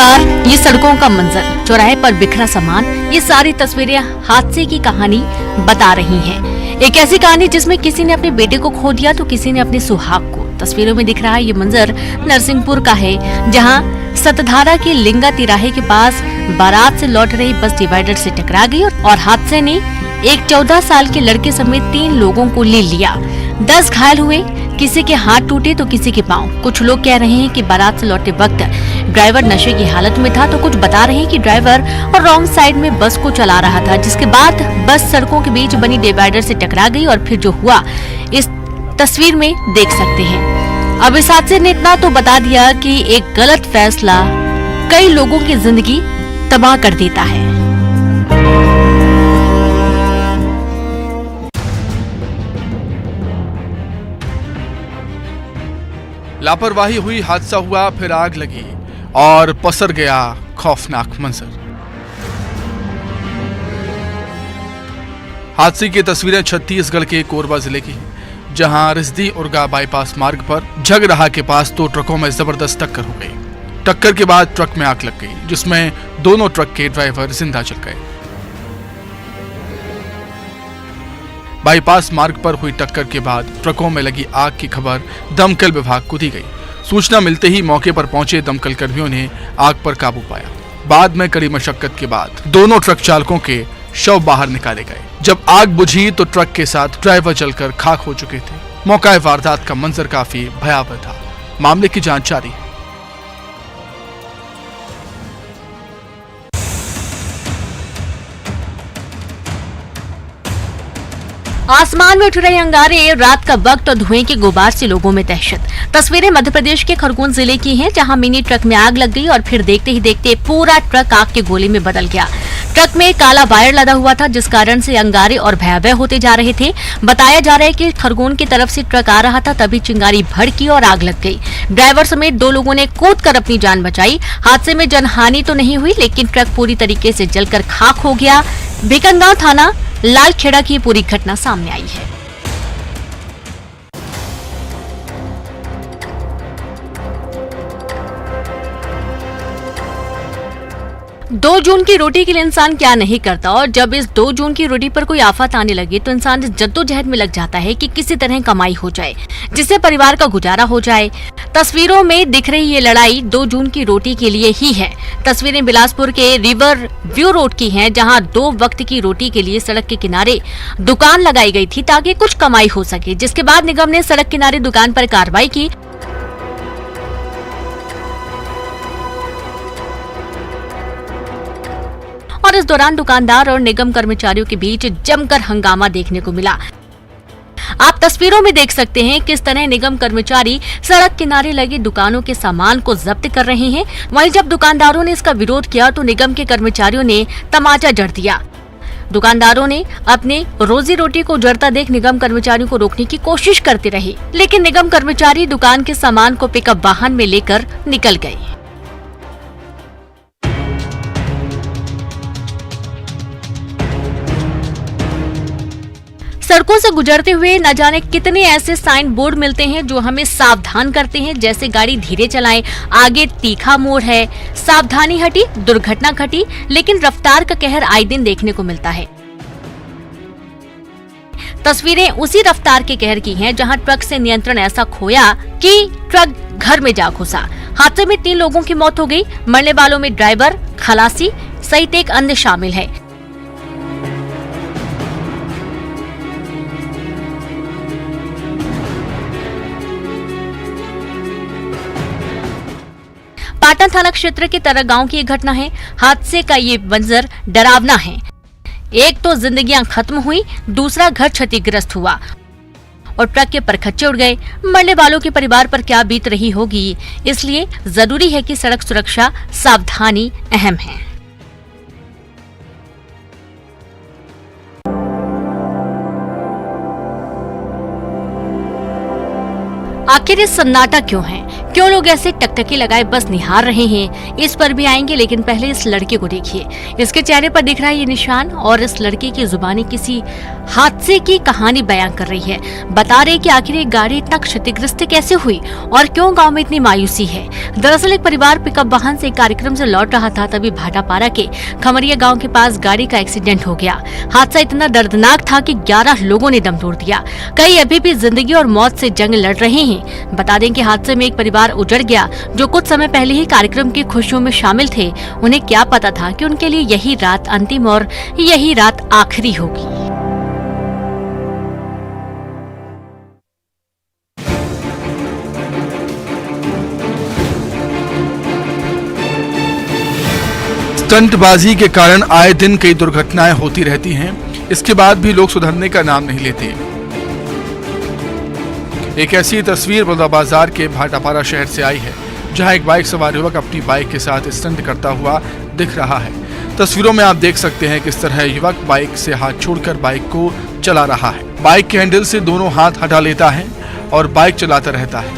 नमस्कार। ये सड़कों का मंजर, चौराहे पर बिखरा सामान, ये सारी तस्वीरें हादसे की कहानी बता रही हैं। एक ऐसी कहानी जिसमें किसी ने अपने बेटे को खो दिया तो किसी ने अपने सुहाग को। तस्वीरों में दिख रहा है ये मंजर नरसिंहपुर का है, जहां सतधारा के लिंगा तिराहे के पास बारात से लौट रही बस डिवाइडर से टकरा गई और हादसे ने एक 14 साल के लड़के समेत 3 लोगों को ले लिया। 10 घायल हुए, किसी के हाथ टूटे तो किसी के पांव। कुछ लोग कह रहे हैं कि बारात से लौटते वक्त ड्राइवर नशे की हालत में था, तो कुछ बता रहे हैं कि ड्राइवर और रॉन्ग साइड में बस को चला रहा था, जिसके बाद बस सड़कों के बीच बनी डिवाइडर से टकरा गई और फिर जो हुआ इस तस्वीर में देख सकते हैं। अब इस हादसे ने इतना तो बता दिया कि एक गलत फैसला कई लोगों की जिंदगी तबाह कर देता है। लापरवाही हुई, हादसा हुआ, फिर आग लगी और पसर गया खौफनाक मंजर। हादसे की तस्वीरें छत्तीसगढ़ के कोरबा जिले की हैं, जहां रिजदी उर्गा बाईपास मार्ग पर झगड़ाहा के पास 2 ट्रकों में जबरदस्त टक्कर हो गई। टक्कर के बाद ट्रक में आग लग गई, जिसमें दोनों ट्रक के ड्राइवर जिंदा जल गए। बाईपास मार्ग पर हुई टक्कर के बाद ट्रकों में लगी आग की खबर दमकल विभाग को दी गई। सूचना मिलते ही मौके पर पहुंचे दमकल कर्मियों ने आग पर काबू पाया। बाद में कड़ी मशक्कत के बाद दोनों ट्रक चालकों के शव बाहर निकाले गए। जब आग बुझी तो ट्रक के साथ ड्राइवर जलकर खाक हो चुके थे। मौका वारदात का मंजर काफी भयावह था। मामले की जांच जारी है। आसमान में उठ रहे अंगारे, रात का वक्त और धुएं के गुबार से लोगों में दहशत। तस्वीरें मध्य प्रदेश के खरगोन जिले की हैं, जहां मिनी ट्रक में आग लग गई और फिर देखते ही देखते पूरा ट्रक आग के गोले में बदल गया। ट्रक में काला वायर लदा हुआ था, जिस कारण से अंगारे और भयावह होते जा रहे थे। बताया जा रहा है कि खरगोन की तरफ से ट्रक आ रहा था, तभी चिंगारी भड़की और आग लग गई। ड्राइवर समेत 2 लोगों ने कूदकर अपनी जान बचाई। हादसे में जनहानि तो नहीं हुई, लेकिन ट्रक पूरी तरीके से जलकर खाक हो गया। भिकनगांव थाना लालखेड़ा की पूरी घटना सामने आई है। 2 जून की रोटी के लिए इंसान क्या नहीं करता, और जब इस 2 जून की रोटी पर कोई आफत आने लगे तो इंसान इस जद्दोजहद में लग जाता है कि किसी तरह कमाई हो जाए, जिससे परिवार का गुजारा हो जाए। तस्वीरों में दिख रही ये लड़ाई 2 जून की रोटी के लिए ही है। तस्वीरें बिलासपुर के रिवर व्यू रोड की हैं, जहां 2 वक्त की रोटी के लिए सड़क के किनारे दुकान लगाई गई थी ताकि कुछ कमाई हो सके, जिसके बाद निगम ने सड़क किनारे दुकान पर कार्रवाई की। और इस दौरान दुकानदार और निगम कर्मचारियों के बीच जमकर हंगामा देखने को मिला। आप तस्वीरों में देख सकते हैं किस तरह निगम कर्मचारी सड़क किनारे लगी दुकानों के सामान को जब्त कर रहे हैं। वहीं जब दुकानदारों ने इसका विरोध किया तो निगम के कर्मचारियों ने तमाचा जड़ दिया। दुकानदारों ने अपने रोजी रोटी को जड़ता देख निगम कर्मचारियों को रोकने की कोशिश करते रहे, लेकिन निगम कर्मचारी दुकान के सामान को पिकअप वाहन में लेकर निकल गए। सड़कों से गुजरते हुए न जाने कितने ऐसे साइन बोर्ड मिलते हैं जो हमें सावधान करते हैं, जैसे गाड़ी धीरे चलाएं, आगे तीखा मोड़ है, सावधानी हटी, दुर्घटना घटी। लेकिन रफ्तार का कहर आए दिन देखने को मिलता है। तस्वीरें उसी रफ्तार के कहर की हैं, जहां ट्रक से नियंत्रण ऐसा खोया कि ट्रक घर में जा घुसा। हादसे में 3 लोगों की मौत हो गई। मरने वालों में ड्राइवर, खलासी सहित एक अन्य शामिल है। पाटन थाना क्षेत्र के तरह गांव की एक घटना है। हादसे का ये मंजर डरावना है। एक तो जिंदगियां खत्म हुई, दूसरा घर क्षतिग्रस्त हुआ और ट्रक के परखच्चे उड़ गए। मरने वालों के परिवार पर क्या बीत रही होगी, इसलिए जरूरी है कि सड़क सुरक्षा, सावधानी अहम है। आखिर ये सन्नाटा क्यों है? क्यों लोग ऐसे टकटकी लगाए बस निहार रहे हैं, इस पर भी आएंगे, लेकिन पहले इस लड़के को देखिए। इसके चेहरे पर दिख रहा है ये निशान और इस लड़के की जुबानी किसी हादसे की कहानी बयां कर रही है। बता रहे कि आखिर ये गाड़ी इतना क्षतिग्रस्त कैसे हुई और क्यों गांव में इतनी मायूसी है। दरअसल एक परिवार पिकअप वाहन से एक कार्यक्रम से लौट रहा था, तभी भाटापारा के खमरिया गांव के पास गाड़ी का एक्सीडेंट हो गया। हादसा इतना दर्दनाक था कि 11 लोगों ने दम तोड़ दिया। कई अभी भी जिंदगी और मौत से जंग लड़ रहे हैं। बता दें कि हादसे में एक परिवार उजड़ गया जो कुछ समय पहले ही कार्यक्रम की खुशियों में शामिल थे। उन्हें क्या पता था कि उनके लिए यही रात अंतिम और यही रात आखिरी होगी। स्टंटबाजी के कारण आए दिन कई दुर्घटनाएं होती रहती हैं। इसके बाद भी लोग सुधरने का नाम नहीं लेते। एक ऐसी तस्वीर बलौदाबाजार के भाटापारा शहर से आई है, जहां एक बाइक सवार युवक अपनी बाइक के साथ स्टंट करता हुआ दिख रहा है। तस्वीरों में आप देख सकते हैं किस तरह युवक बाइक से हाथ छोड़कर बाइक को चला रहा है। बाइक के हैंडल से दोनों हाथ हटा लेता है और बाइक चलाता रहता है।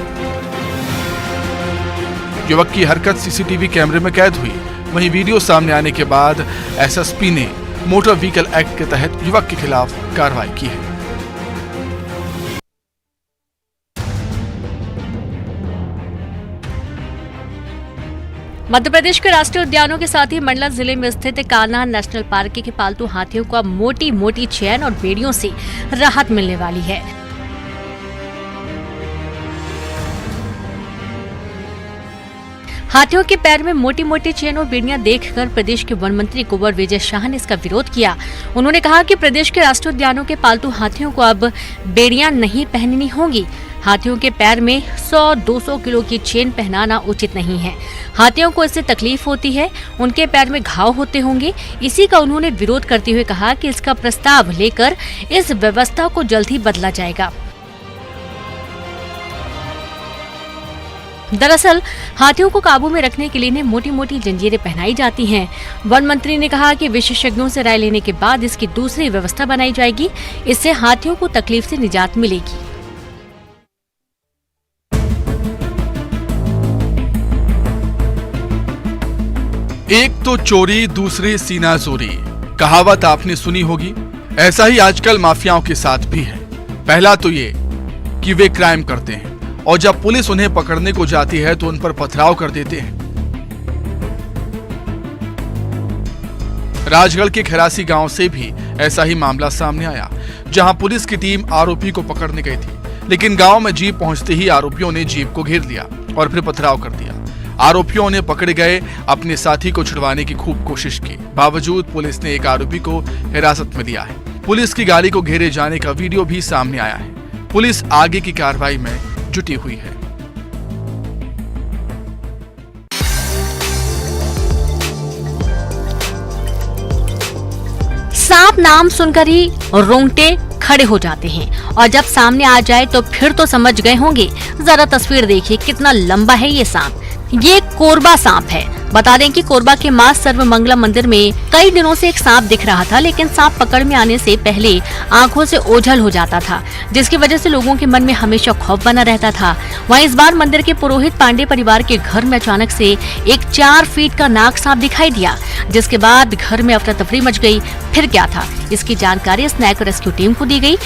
युवक की हरकत सीसीटीवी कैमरे में कैद हुई। वहीं वीडियो सामने आने के बाद एसएसपी ने मोटर व्हीकल एक्ट के तहत युवक के खिलाफ कार्रवाई की है। मध्य प्रदेश के राष्ट्रीय उद्यानों के साथ ही मंडला जिले में स्थित कान्हा नेशनल पार्क के पालतू हाथियों को अब मोटी मोटी चैन और बेड़ियों से राहत मिलने वाली है। हाथियों के पैर में मोटी मोटी चेन और बेड़ियां देखकर प्रदेश के वन मंत्री कुंवर विजय शाह ने इसका विरोध किया। उन्होंने कहा कि प्रदेश के राष्ट्रीय उद्यानों के पालतू हाथियों को अब बेड़ियां नहीं पहननी होंगी। हाथियों के पैर में 100-200 किलो की चेन पहनाना उचित नहीं है। हाथियों को इससे तकलीफ होती है, उनके पैर में घाव होते होंगे। इसी का उन्होंने विरोध करते हुए कहा कि इसका प्रस्ताव लेकर इस व्यवस्था को जल्द ही बदला जाएगा। दरअसल हाथियों को काबू में रखने के लिए इन्हें मोटी मोटी जंजीरें पहनाई जाती हैं। वन मंत्री ने कहा कि विशेषज्ञों से राय लेने के बाद इसकी दूसरी व्यवस्था बनाई जाएगी। इससे हाथियों को तकलीफ से निजात मिलेगी। एक तो चोरी, दूसरी सीना जोरी, कहावत आपने सुनी होगी। ऐसा ही आजकल माफियाओं के साथ भी है। पहला तो ये कि वे क्राइम करते हैं और जब पुलिस उन्हें पकड़ने को जाती है तो उन पर पथराव कर देते हैं। राजगढ़ के खैरासी गांव से भी ऐसा ही मामला सामने आया, जहां पुलिस की टीम आरोपी को पकड़ने गई थी, लेकिन गांव में जीप पहुंचते ही आरोपियों ने जीप को घेर लिया और फिर पथराव कर दिया। आरोपियों ने पकड़े गए अपने साथी को छुड़वाने की खूब कोशिश की, बावजूद पुलिस ने एक आरोपी को हिरासत में लिया है। पुलिस की गाड़ी को घेरे जाने का वीडियो भी सामने आया है। पुलिस आगे की कार्रवाई में जुटी हुई है। सांप नाम सुनकर ही रोंगटे खड़े हो जाते हैं और जब सामने आ जाए तो फिर तो समझ गए होंगे। जरा तस्वीर देखिए कितना लंबा है ये सांप। ये कोरबा सांप है। बता दें कि कोरबा के मां सर्वमंगला मंदिर में कई दिनों से एक सांप दिख रहा था, लेकिन सांप पकड़ में आने से पहले आंखों से ओझल हो जाता था, जिसकी वजह से लोगों के मन में हमेशा खौफ बना रहता था। वहीं इस बार मंदिर के पुरोहित पांडे परिवार के घर में अचानक से एक 4 फीट का नाग सांप दिखाई दिया, जिसके बाद घर में अफरा तफरी मच गई। फिर क्या था, इसकी जानकारी स्नैक रेस्क्यू टीम को दी गई।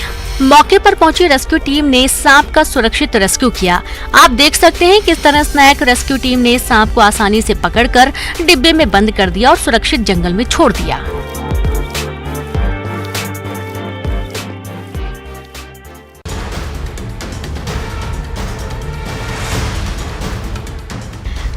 मौके पर पहुंची रेस्क्यू टीम ने सांप का सुरक्षित रेस्क्यू किया। आप देख सकते हैं किस तरह स्नैक रेस्क्यू टीम ने सांप को आसानी से पकड़कर डिब्बे में बंद कर दिया और सुरक्षित जंगल में छोड़ दिया।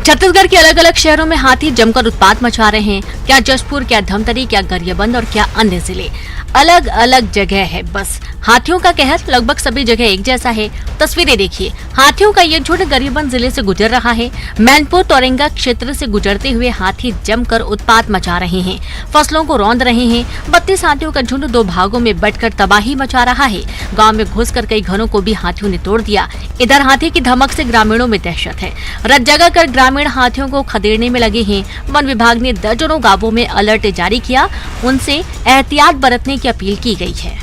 छत्तीसगढ़ के अलग अलग शहरों में हाथी जमकर उत्पात मचा रहे हैं। क्या जशपुर, क्या धमतरी, क्या गरियाबंद और क्या अन्य जिले, अलग अलग जगह है। बस हाथियों का कहर लगभग सभी जगह एक जैसा है। तस्वीरें देखिए, हाथियों का ये झुंड गरियाबंद जिले से गुजर रहा है। मैनपुर तोरेंगा क्षेत्र से गुजरते हुए हाथी जमकर उत्पात मचा रहे हैं, फसलों को रौंद रहे हैं। 32 हाथियों का झुंड 2 भागों में बंटकर तबाही मचा रहा है। गाँव में घुसकर कई घरों को भी हाथियों ने तोड़ दिया। इधर हाथी की धमक से ग्रामीणों में दहशत है। रात जगह कर ग्रामीण हाथियों को खदेड़ने में लगे हैं। वन विभाग ने दर्जनों गांवों में अलर्ट जारी किया, उनसे एहतियात बरतने की अपील की गई है।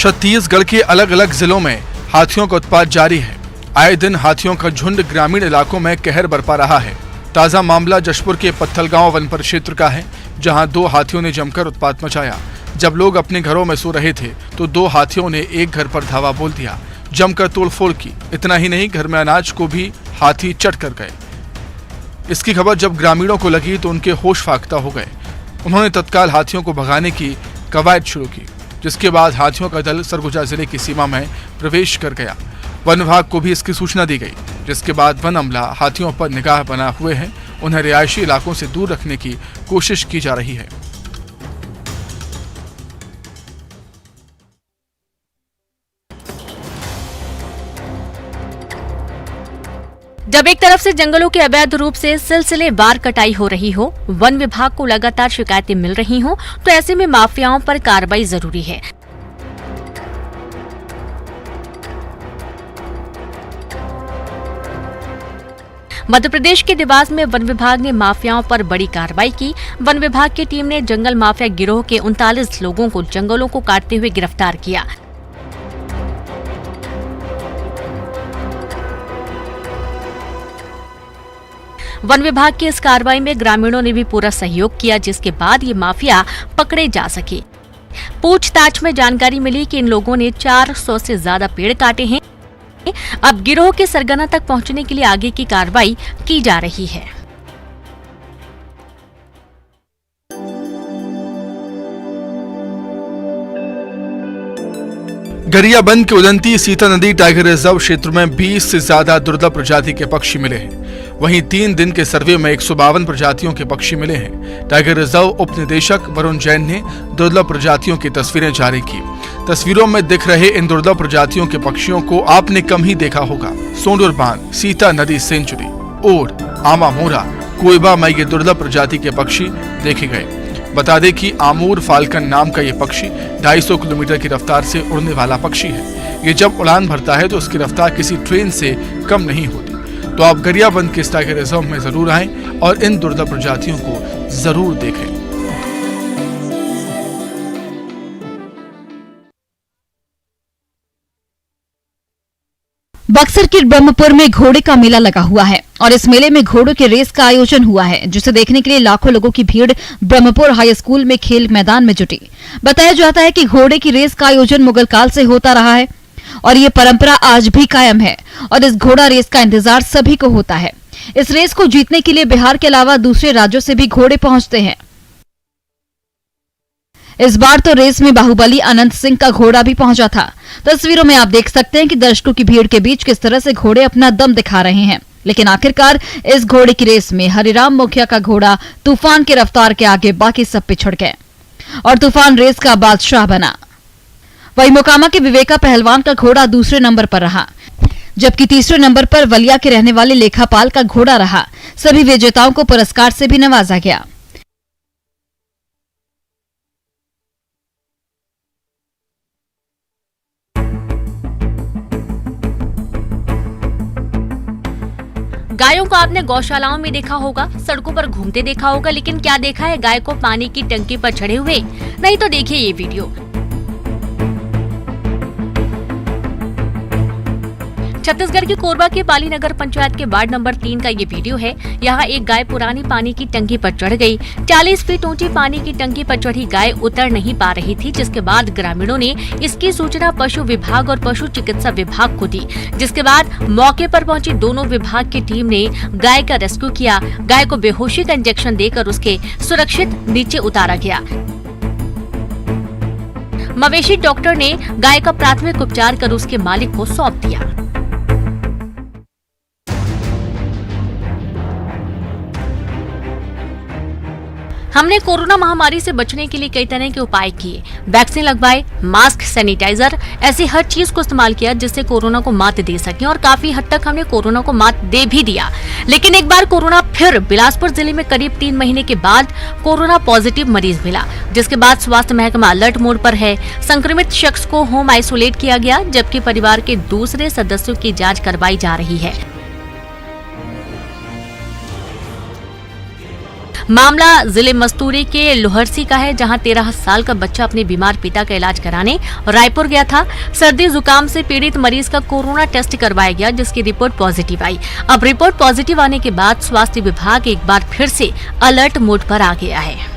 छत्तीसगढ़ के अलग अलग जिलों में हाथियों का उत्पात जारी है। आए दिन हाथियों का झुंड ग्रामीण इलाकों में कहर बरपा रहा है। ताजा मामला जशपुर के पत्थलगांव वन परिक्षेत्र का है, जहां 2 हाथियों ने जमकर उत्पात मचाया। जब लोग अपने घरों में सो रहे थे तो 2 हाथियों ने एक घर पर धावा बोल दिया, जमकर तोड़फोड़ की। इतना ही नहीं, घर में अनाज को भी हाथी चट कर गए। इसकी खबर जब ग्रामीणों को लगी तो उनके होश फाख्ता हो गए। उन्होंने तत्काल हाथियों को भगाने की कवायद शुरू की, जिसके बाद हाथियों का दल सरगुजा जिले की सीमा में प्रवेश कर गया। वन विभाग को भी इसकी सूचना दी गई, जिसके बाद वन अमला हाथियों पर निगाह बना हुए हैं। उन्हें रिहायशी इलाकों से दूर रखने की कोशिश की जा रही है। जब एक तरफ से जंगलों के अवैध रूप से सिलसिलेवार कटाई हो रही हो, वन विभाग को लगातार शिकायतें मिल रही हों, तो ऐसे में माफियाओं पर कार्रवाई जरूरी है। मध्य प्रदेश के देवास में वन विभाग ने माफियाओं पर बड़ी कार्रवाई की। वन विभाग की टीम ने जंगल माफिया गिरोह के 39 लोगों को जंगलों को काटते हुए गिरफ्तार किया। वन विभाग की इस कार्रवाई में ग्रामीणों ने भी पूरा सहयोग किया, जिसके बाद ये माफिया पकड़े जा सके। पूछताछ में जानकारी मिली कि इन लोगों ने 400 से ज्यादा पेड़ काटे हैं। अब गिरोह के सरगना तक पहुंचने के लिए आगे की कार्रवाई की जा रही है। गरियाबंद के उदंती सीता नदी टाइगर रिजर्व क्षेत्र में 20 से ज्यादा दुर्लभ प्रजाति के पक्षी मिले हैं। वहीं 3 दिन के सर्वे में 152 प्रजातियों के पक्षी मिले हैं। टाइगर रिजर्व उप निदेशक वरुण जैन ने दुर्लभ प्रजातियों की तस्वीरें जारी की। तस्वीरों में दिख रहे इन दुर्लभ प्रजातियों के पक्षियों को आपने कम ही देखा होगा। सोंडूर बांध, सीता नदी सेंचुरी, ओड, आमा मोरा, कोयबा में ये दुर्लभ प्रजाति के पक्षी देखे गए। बता दें कि आमूर फाल्कन नाम का ये पक्षी 250 किलोमीटर की रफ्तार से उड़ने वाला पक्षी है। ये जब उड़ान भरता है तो उसकी रफ्तार किसी ट्रेन से कम नहीं होती। तो आप गरियाबंद के इस टाइगर रिजर्व में जरूर आएं और इन दुर्लभ प्रजातियों को जरूर देखें। बक्सर के ब्रह्मपुर में घोड़े का मेला लगा हुआ है और इस मेले में घोड़ों के रेस का आयोजन हुआ है, जिसे देखने के लिए लाखों लोगों की भीड़ ब्रह्मपुर हाई स्कूल में खेल मैदान में जुटी। बताया जाता है कि घोड़े की रेस का आयोजन मुगल काल से होता रहा है और ये परंपरा आज भी कायम है और इस घोड़ा रेस का इंतजार सभी को होता है। इस रेस को जीतने के लिए बिहार के अलावा दूसरे राज्यों से भी घोड़े पहुंचते हैं। इस बार तो रेस में बाहुबली अनंत सिंह का घोड़ा भी पहुंचा था। तस्वीरों में आप देख सकते हैं कि दर्शकों की भीड़ के बीच किस तरह से घोड़े अपना दम दिखा रहे हैं। लेकिन आखिरकार इस घोड़े की रेस में हरिराम मुखिया का घोड़ा तूफान की रफ्तार के आगे बाकी सब पिछड़ गए और तूफान रेस का बादशाह बना। वहीं मोकामा के विवेका पहलवान का घोड़ा दूसरे नंबर पर रहा, जबकि तीसरे नंबर पर वलिया के रहने वाले लेखापाल का घोड़ा रहा। सभी विजेताओं को पुरस्कार से भी नवाजा गया। गायों को आपने गौशालाओं में देखा होगा, सड़कों पर घूमते देखा होगा, लेकिन क्या देखा है गाय को पानी की टंकी पर चढ़े हुए? नहीं तो देखिए ये वीडियो। छत्तीसगढ़ के कोरबा के पाली नगर पंचायत के वार्ड नंबर 3 का ये वीडियो है। यहाँ एक गाय पुरानी पानी की टंकी पर चढ़ गई। 40 फीट ऊंची पानी की टंकी पर चढ़ी गाय उतर नहीं पा रही थी, जिसके बाद ग्रामीणों ने इसकी सूचना पशु विभाग और पशु चिकित्सा विभाग को दी। जिसके बाद मौके पर पहुंची दोनों विभाग की टीम ने गाय का रेस्क्यू किया। गाय को बेहोशी का इंजेक्शन देकर उसके सुरक्षित नीचे उतारा गया। मवेशी डॉक्टर ने गाय का प्राथमिक उपचार कर उसके मालिक को सौंप दिया। हमने कोरोना महामारी से बचने के लिए कई तरह के उपाय किए। वैक्सीन लगवाए, मास्क, सैनिटाइजर, ऐसी हर चीज को इस्तेमाल किया जिससे कोरोना को मात दे सके और काफी हद तक हमने कोरोना को मात दे भी दिया। लेकिन एक बार कोरोना फिर बिलासपुर जिले में करीब 3 महीने के बाद कोरोना पॉजिटिव मरीज मिला, जिसके बाद स्वास्थ्य महकमा अलर्ट मोड पर है। संक्रमित शख्स को होम आइसोलेट किया गया, जबकि परिवार के दूसरे सदस्यों की जाँच करवाई जा रही है। मामला जिले मस्तूरी के लोहरसी का है, जहां 13 साल का बच्चा अपने बीमार पिता का इलाज कराने रायपुर गया था। सर्दी जुकाम से पीड़ित मरीज का कोरोना टेस्ट करवाया गया, जिसकी रिपोर्ट पॉजिटिव आई। अब रिपोर्ट पॉजिटिव आने के बाद स्वास्थ्य विभाग एक बार फिर से अलर्ट मोड पर आ गया है।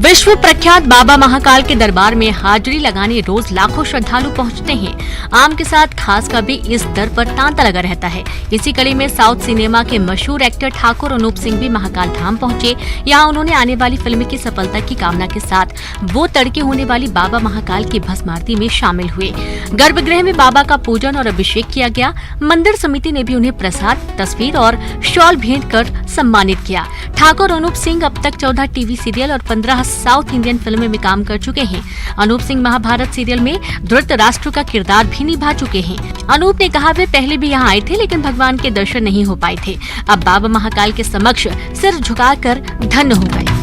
विश्व प्रख्यात बाबा महाकाल के दरबार में हाजिरी लगाने रोज लाखों श्रद्धालु पहुंचते हैं। आम के साथ खास का भी इस दर पर तांता लगा रहता है। इसी कड़ी में साउथ सिनेमा के मशहूर एक्टर ठाकुर अनूप सिंह भी महाकाल धाम पहुंचे। यहाँ उन्होंने आने वाली फिल्म की सफलता की कामना के साथ वो तड़के होने वाली बाबा महाकाल की भस्म आरती में शामिल हुए। गर्भगृह में बाबा का पूजन और अभिषेक किया गया। मंदिर समिति ने भी उन्हें प्रसाद, तस्वीर और शॉल भेंट कर सम्मानित किया। ठाकुर अनूप सिंह अब तक 14 टीवी सीरियल और 15 साउथ इंडियन फिल्में में काम कर चुके हैं। अनूप सिंह महाभारत सीरियल में धृतराष्ट्र का किरदार भी निभा चुके हैं। अनूप ने कहा, वे पहले भी यहाँ आए थे लेकिन भगवान के दर्शन नहीं हो पाए थे। अब बाबा महाकाल के समक्ष सिर झुकाकर धन्य हो गए।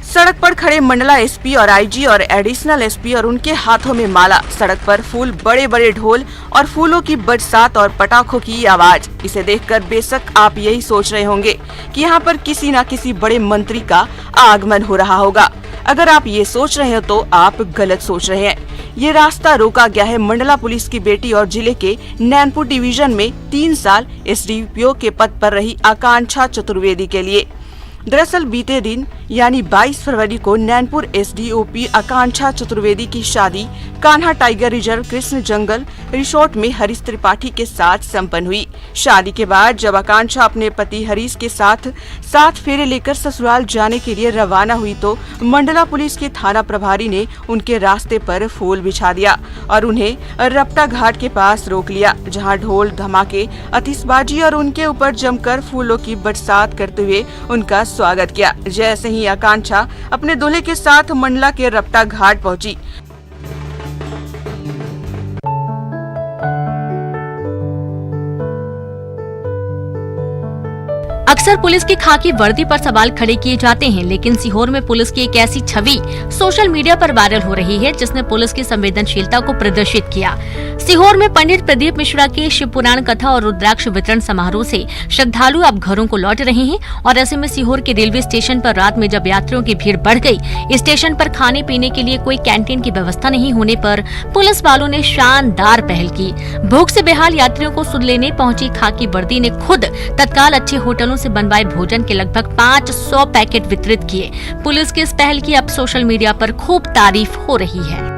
सड़क पर खड़े मंडला एसपी और आईजी और एडिशनल एसपी और उनके हाथों में माला, सड़क पर फूल, बड़े बड़े ढोल और फूलों की बरसात और पटाखों की आवाज। इसे देखकर बेशक आप यही सोच रहे होंगे कि यहाँ पर किसी न किसी बड़े मंत्री का आगमन हो रहा होगा। अगर आप ये सोच रहे हो तो आप गलत सोच रहे हैं। ये रास्ता रोका गया है मंडला पुलिस की बेटी और जिले के नैनपुर डिवीजन में 3 साल एसडीपीओ के पद पर रही आकांक्षा चतुर्वेदी के लिए। दरअसल बीते दिन यानी 22 फरवरी को नैनपुर एसडीओपी आकांक्षा चतुर्वेदी की शादी कान्हा टाइगर रिजर्व कृष्ण जंगल रिसोर्ट में हरीश त्रिपाठी के साथ संपन्न हुई। शादी के बाद जब आकांक्षा अपने पति हरीश के साथ 7 फेरे लेकर ससुराल जाने के लिए रवाना हुई तो मंडला पुलिस के थाना प्रभारी ने उनके रास्ते पर फूल बिछा दिया और उन्हें रपटा घाट के पास रोक लिया, जहां ढोल धमाके, आतिशबाजी और उनके ऊपर जमकर फूलों की बरसात करते हुए उनका स्वागत किया। जैसे ही आकांक्षा अपने दूल्हे के साथ मंडला के रपटा घाट पहुंची, अक्सर पुलिस की खाकी वर्दी पर सवाल खड़े किए जाते हैं, लेकिन सीहोर में पुलिस की एक ऐसी छवि सोशल मीडिया पर वायरल हो रही है जिसने पुलिस की संवेदनशीलता को प्रदर्शित किया। सीहोर में पंडित प्रदीप मिश्रा के शिव पुराण कथा और रुद्राक्ष वितरण समारोह से श्रद्धालु अब घरों को लौट रहे हैं और ऐसे में सीहोर के रेलवे स्टेशन पर रात में जब यात्रियों की भीड़ बढ़ गई, स्टेशन पर खाने पीने के लिए कोई कैंटीन की व्यवस्था नहीं होने पर पुलिस वालों ने शानदार पहल की। भूख से बेहाल यात्रियों को सुध लेने पहुंची खाकी वर्दी ने खुद तत्काल अच्छे होटलों से बनवाए भोजन के लगभग 500 पैकेट वितरित किए। पुलिस की इस पहल की अब सोशल मीडिया पर खूब तारीफ हो रही है।